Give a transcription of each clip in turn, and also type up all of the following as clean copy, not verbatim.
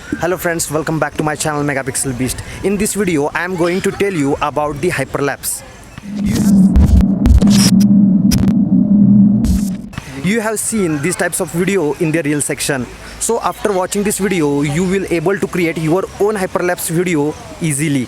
Hello friends, welcome back to my channel Megapixel Beast. In this video I am going to tell you about the hyperlapse. You have seen these types of video in the reel section. So after watching this video you will able to create your own hyperlapse video easily.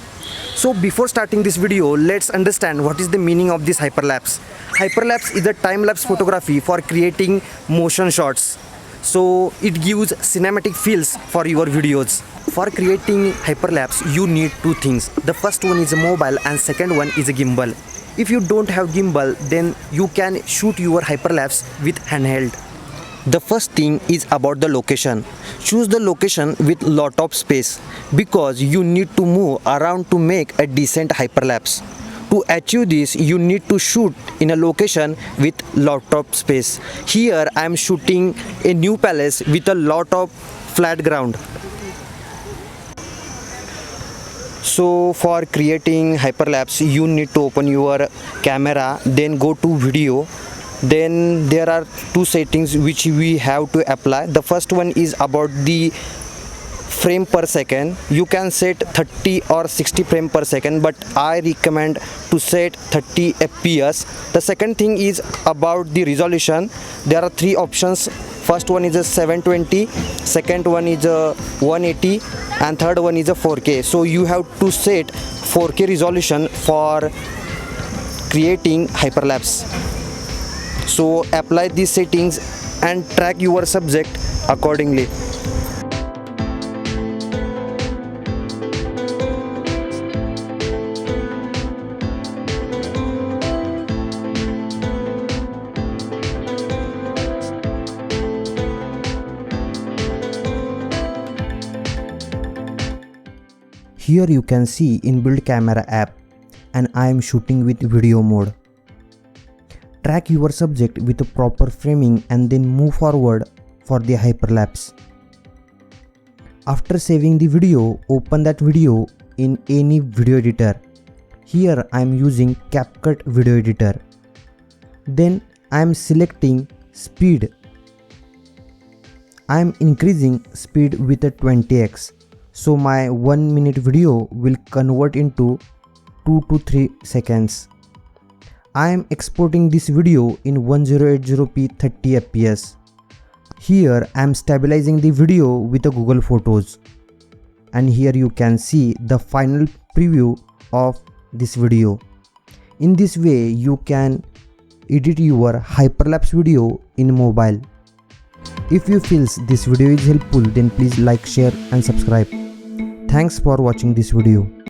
So before starting this video, let's understand what is the meaning of this hyperlapse. Hyperlapse is a time-lapse photography for creating motion shots. So it gives cinematic feels for your videos. For creating hyperlapse you need two things. The first one is a mobile and second one is a gimbal. If you don't have gimbal, then you can shoot your hyperlapse with handheld. The first thing is about the location. Choose the location with lot of space because you need to move around to make a decent hyperlapse. To achieve this, you need to shoot in a location with lot of space. Here I am shooting a new palace with a lot of flat ground. So for creating hyperlapse you need to open your camera, then go to video. Then there are two settings which we have to apply. The first one is about the frame per second. You can set 30 or 60 frame per second, but I recommend to set 30 fps. The second thing is about the resolution. There are three options. First one is a 720, second one is a 180, and third one is a 4K. So you have to set 4K resolution for creating hyperlapse. So apply these settings and track your subject accordingly. Here you can see inbuilt camera app and I am shooting with video mode. Track your subject with a proper framing and then move forward for the hyperlapse. After saving the video, open that video in any video editor. Here I am using CapCut video editor. Then I am selecting speed. I am increasing speed with a 20x. So my 1 minute video will convert into 2 to 3 seconds. I am exporting this video in 1080p 30 fps. Here I am stabilizing the video with a Google Photos. And here you can see the final preview of this video. In this way you can edit your hyperlapse video in mobile. If you feel this video is helpful, then please like, share and subscribe. Thanks for watching this video.